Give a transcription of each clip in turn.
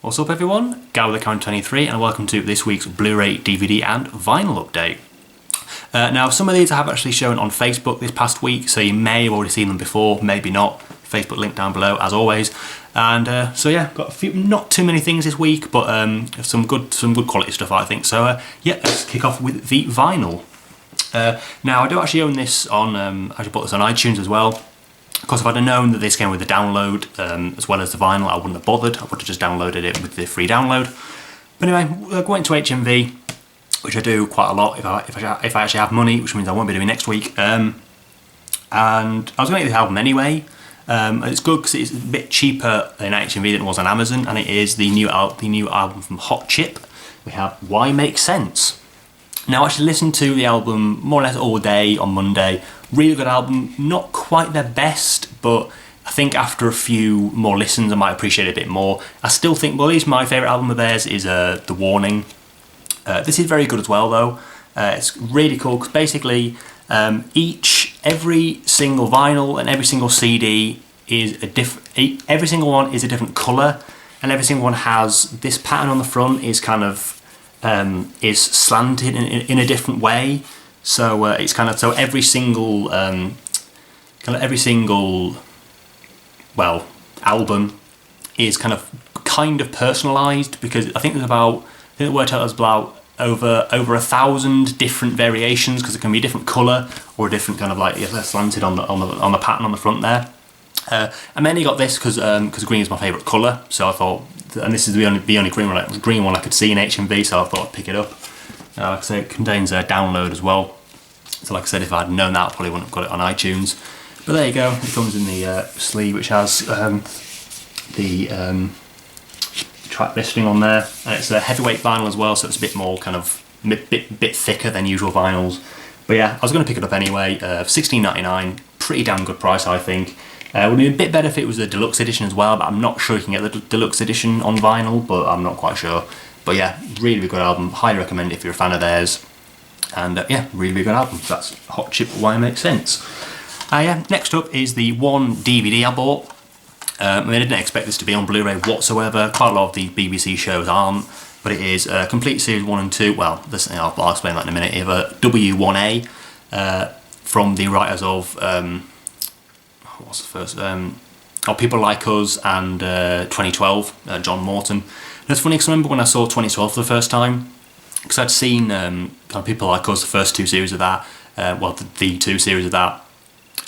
What's up everyone, Gal with the Count 23 and welcome to this week's Blu-ray, DVD and vinyl update. Now some of these I have actually shown on Facebook this past week, so you may have already seen them before, maybe not. Facebook link down below as always. And so yeah, got a few, not too many things this week, but some good quality stuff I think. So yeah, let's kick off with the vinyl. Now I do actually own this on, I actually bought this on iTunes as well. Of course, if I'd have known that this came with the download as well as the vinyl, I wouldn't have bothered. I would have just downloaded it with the free download. But anyway, going to HMV, which I do quite a lot if I actually have money, which means I won't be doing next week. And I was going to get the album anyway. It's good because it's a bit cheaper in HMV than it was on Amazon, and it is the new album from Hot Chip. We have Why Make Sense. Now I actually listened to the album more or less all day on Monday. Really good album, not quite their best, but I think after a few more listens I might appreciate it a bit more. I still think, well, at least my favourite album of theirs is The Warning. This is very good as well though. It's really cool because basically every single vinyl and every single CD is every single one is a different colour, and every single one has this pattern on the front is kind of is slanted in a different way. So it's kind of, so every single album is kind of personalised, because I think it worked out as about over 1,000 different variations, because it can be a different colour or a different kind of like slanted on the pattern on the front there. I mainly got this because green is my favourite colour, so I thought, and this is the only green one I could see in HMV, so I thought I'd pick it up. Like I say, it contains a download as well. So like I said, if I'd known that, I probably wouldn't have got it on iTunes. But there you go, it comes in the sleeve, which has the track listing on there. And it's a heavyweight vinyl as well, so it's a bit more kind of, bit thicker than usual vinyls. But yeah, I was going to pick it up anyway, $16.99, pretty damn good price I think. It would be a bit better if it was a deluxe edition as well, but I'm not sure you can get the deluxe edition on vinyl, but I'm not quite sure. But yeah, really good album, highly recommend it if you're a fan of theirs. And yeah, really good album. So that's Hot Chip, Why Make Sense. Yeah, next up is the one DVD I bought. I didn't expect this to be on Blu-ray whatsoever. Quite a lot of the BBC shows aren't, but it is complete series 1 and 2. Well, I'll explain that in a minute. You have W1A from the writers of what's the first? People Like Us and 2012, John Morton. And it's funny because I remember when I saw 2012 for the first time, because I'd seen People Like Us, the first two series of that, the two series of that,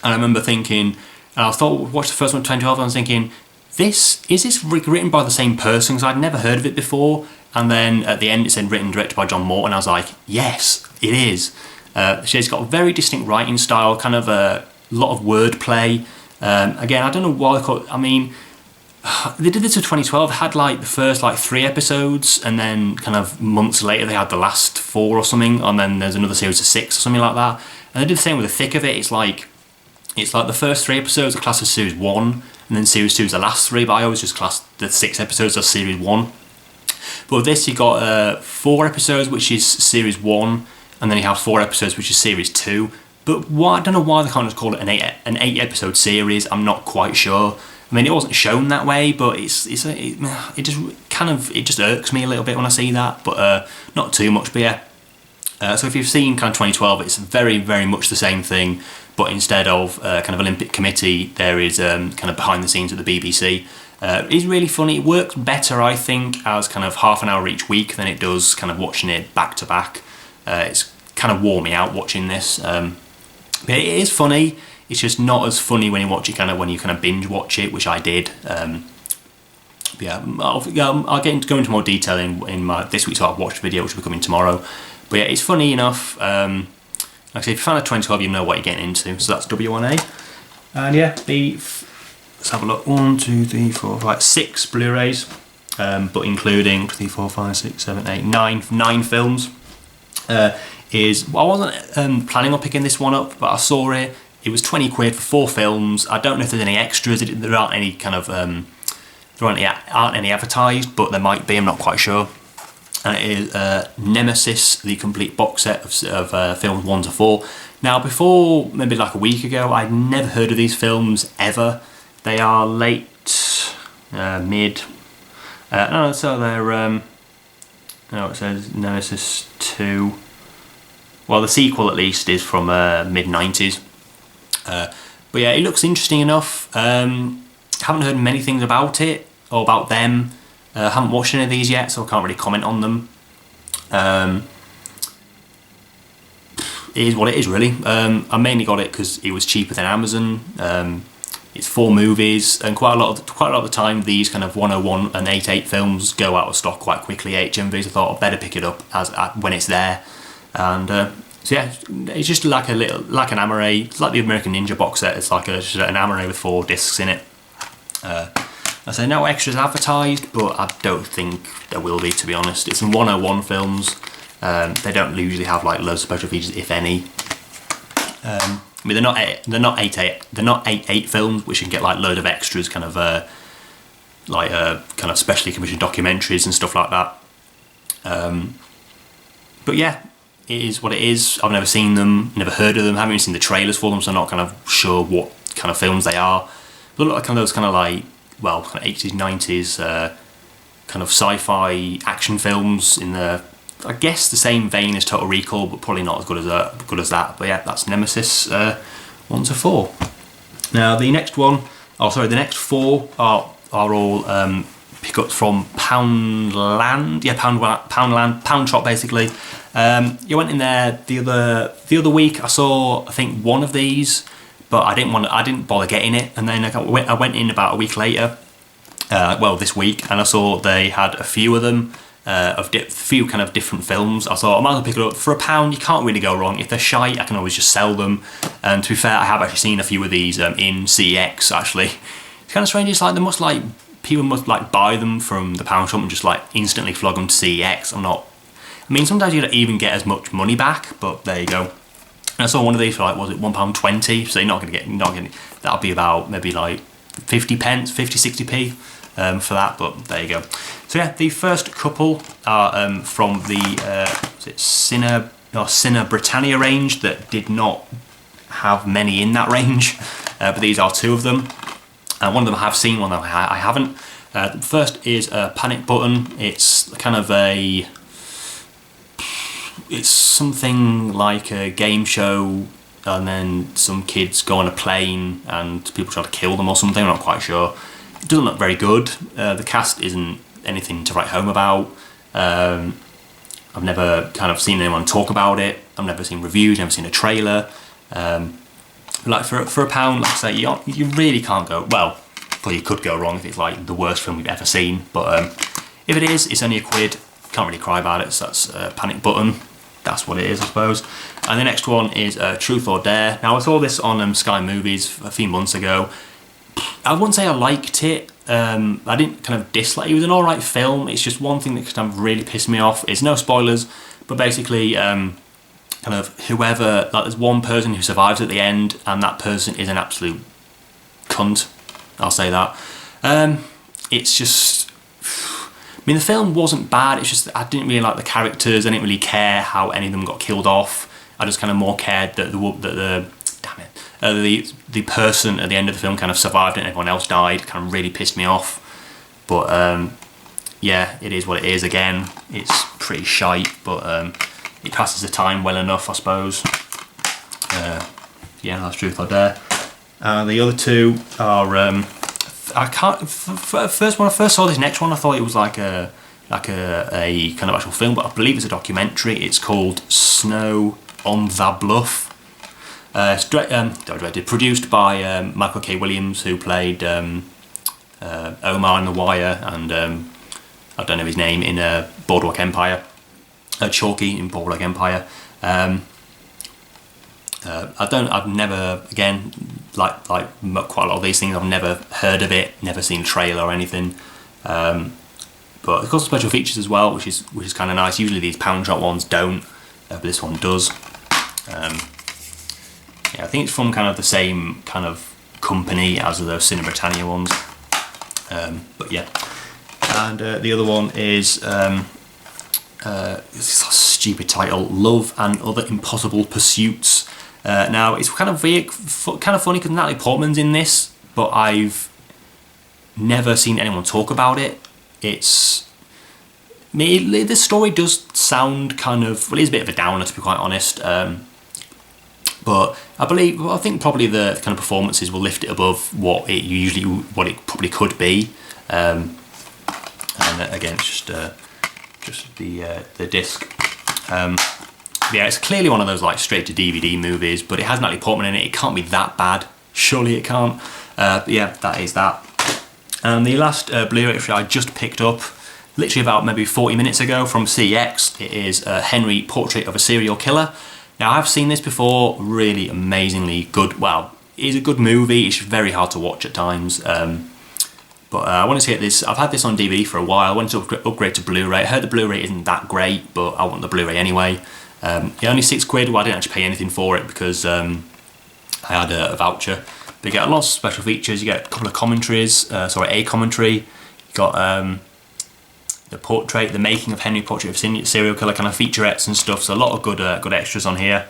and I remember thinking, and I thought, watched the first one 2012, and I was thinking, is this written by the same person? Because I'd never heard of it before, and then at the end it said written and directed by John Morton, and I was like, yes, it is. She's got a very distinct writing style, kind of a lot of wordplay. Again, I don't know why they call it, I mean, they did this in 2012, had like the first 3 episodes, and then kind of months later they had the last 4 or something, and then there's another series of 6 or something like that. And they did the same with the thick of it. It's like the first 3 episodes are classed as series 1, and then series 2 is the last 3, but I always just class the 6 episodes as series 1. But with this you got 4 episodes, which is series 1, and then you have 4 episodes, which is series 2. But I don't know why they can't just call it an 8 episode series. I'm not quite sure. I mean, it wasn't shown that way, but it just irks me a little bit when I see that, but not too much. But yeah, so if you've seen kind of 2012, it's very, very much the same thing, but instead of kind of Olympic Committee, there is kind of behind the scenes of the BBC. It's really funny. It works better, I think, as kind of half an hour each week than it does kind of watching it back to back. It's kind of wore me out watching this. But it is funny. It's just not as funny when you watch it when you binge watch it, which I did. Yeah, I'll go into more detail in my this week's I've watched video, which will be coming tomorrow. But yeah, it's funny enough. Like I say, if you're a fan of 2012, you know what you're getting into. So that's W1A. And yeah, let's have a look. 1, 2, 3, 4, 5, 6 Blu-rays, but including 3, 4, 5, 6, 7, 8, 9 films. I wasn't planning on picking this one up, but I saw it. It was 20 quid for 4 films. I don't know if there's any extras. There aren't any aren't any advertised, but there might be. I'm not quite sure. And it is Nemesis, the complete box set of films 1 to 4. Now, before maybe like a week ago, I'd never heard of these films ever. They are late, mid. No, so they're no, it says Nemesis 2. Well, the sequel at least is from mid-90s. But yeah, it looks interesting enough. Haven't heard many things about it or about them. Haven't watched any of these yet, so I can't really comment on them. It is what it is, really. I mainly got it because it was cheaper than Amazon. It's 4 movies, and quite a lot of the time, these kind of 101 and 88 films go out of stock quite quickly. HMVs, I thought I'd better pick it up when it's there, and so yeah, it's just like an Amaray. It's like the American Ninja box set. It's like just an Amaray with 4 discs in it. I say no extras advertised, but I don't think there will be, to be honest. It's in 101 films. They don't usually have like loads of special features, if any. I mean, they're not 8/8 films, which you can get like load of extras, kind of kind of specially commissioned documentaries and stuff like that. But yeah, it is what it is. I've never seen them, never heard of them, haven't even seen the trailers for them, so I'm not kind of sure what kind of films they are. They look like kind of those kind of like, well, kind of 80s, 90s kind of sci-fi action films in the, I guess, the same vein as Total Recall, but probably not as good as that. But yeah, that's Nemesis 1 to 4. Now the next the next 4 are all pickups from Poundland. Yeah, Poundland, Pound Shop basically. You went in there the other week. I saw, I think, one of these, but I didn't bother getting it. And then I went in about a week later. Well, this week, and I saw they had a few of them. Few kind of different films. I thought I might as well pick it up for £1. You can't really go wrong. If they're shite, I can always just sell them. And to be fair, I have actually seen a few of these in CEX. Actually, it's kind of strange. It's like people must like buy them from the pound shop and just like instantly flog them to CEX. I mean, sometimes you don't even get as much money back, but there you go. And I saw one of these for like, was it £1.20? So you're not getting. That'll be about maybe like 50 pence, 50-60p. For that, but there you go. So yeah, the first couple are from the Cine Britannia range that did not have many in that range, but these are 2 of them. One of them I have seen, one of them I haven't. The first is a Panic Button. It's kind of it's something like a game show, and then some kids go on a plane and people try to kill them or something. I'm not quite sure. It doesn't look very good. The cast isn't anything to write home about. I've never kind of seen anyone talk about it. I've never seen reviews, never seen a trailer. Like for £1, like I say, you really can't go, well, you could go wrong if it's like the worst film you've ever seen. But if it is, it's only £1. Can't really cry about it, so that's Panic Button. That's what it is, I suppose. And the next one is Truth or Dare. Now, I saw this on Sky Movies a few months ago. I wouldn't say I liked it. I didn't kind of dislike it. It was an alright film. It's just one thing that kind of really pissed me off. It's no spoilers, but basically, kind of whoever, like there's one person who survives at the end, and that person is an absolute cunt. I'll say that. It's just, I mean, the film wasn't bad. It's just that I didn't really like the characters. I didn't really care how any of them got killed off. I just kind of more cared that the person at the end of the film kind of survived and everyone else died. Kind of really pissed me off. But yeah, it is what it is. Again, it's pretty shite, but it passes the time well enough, I suppose. Yeah, that's Truth or Dare. The other 2 are I can't. First, when I first saw this next one, I thought it was like a kind of actual film, but I believe it's a documentary. It's called Snow on the Bluff. Directed, produced by Michael K. Williams, who played Omar in The Wire, and I don't know his name in Boardwalk Empire. Chalky in Boardwalk Empire. I've never, again, like quite a lot of these things, I've never heard of it, never seen a trailer or anything. But it's got some special features as well, which is kind of nice. Usually these Pound Shop ones don't, but this one does. Yeah, I think it's from kind of the same kind of company as those Cine Britannia ones. But yeah, and the other one is it's a stupid title, Love and Other Impossible Pursuits. Now it's kind of weird, kind of funny because Natalie Portman's in this, but I've never seen anyone talk about it. the story does sound kind of, well, it is a bit of a downer, to be quite honest. But I think probably the kind of performances will lift it above what it probably could be. And again, it's just the disc. Yeah, it's clearly one of those like straight to DVD movies, but it has Natalie Portman in it. It can't be that bad. Surely it can't. But yeah, that is that. And the last Blu-ray I just picked up, literally about maybe 40 minutes ago from CX. It is Henry, Portrait of a Serial Killer. Now, I've seen this before, really amazingly good. Well, it is a good movie. It's very hard to watch at times. But I wanted to get this. I've had this on DVD for a while. I wanted to upgrade to Blu-ray. I heard the Blu-ray isn't that great, but I want the Blu-ray anyway. Only £6. Well, I didn't actually pay anything for it because I had a voucher. But you get lots of special features. You get a couple of commentaries. A commentary. You got the making of Henry, Portrait of a Serial Killer, kind of featurettes and stuff. So a lot of good extras on here.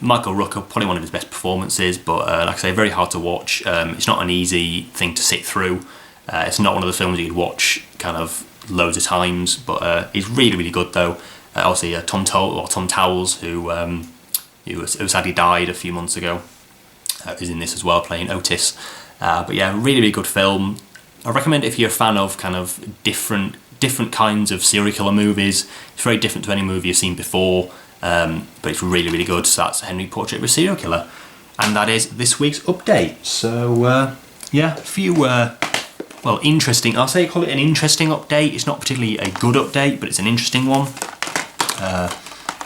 Michael Rooker, probably one of his best performances, but like I say, very hard to watch. It's not an easy thing to sit through. It's not one of the films you'd watch kind of loads of times, but it's really, really good though. Obviously, Tom Towles, who sadly died a few months ago, is in this as well, playing Otis. But yeah, really, really good film. I recommend it if you're a fan of kind of different kinds of serial killer movies. It's very different to any movie you've seen before, but it's really, really good. So that's Henry, Portrait of a Serial Killer. And that is this week's update. So, yeah, a few, interesting, call it an interesting update. It's not particularly a good update, but it's an interesting one.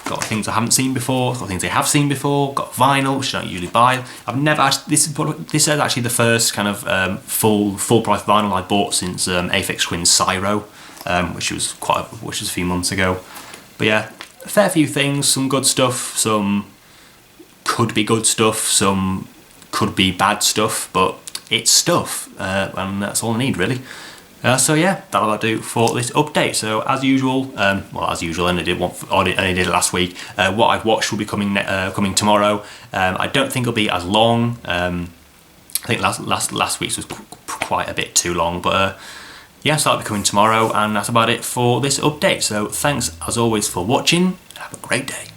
Got things I haven't seen before, got things I have seen before, got vinyl, which I don't usually buy. I've never actually, this is actually the first kind of full price vinyl I bought since Aphex Twin's Cyro, which was a few months ago. But yeah, a fair few things, some good stuff, some could be good stuff, some could be bad stuff, but it's stuff, and that's all I need really. So yeah, that'll do for this update. So as usual, and I did it last week. What I've watched will be coming tomorrow. I don't think it'll be as long. I think last week's was quite a bit too long, but yeah, so that'll be coming tomorrow, and that's about it for this update. So thanks as always for watching. Have a great day.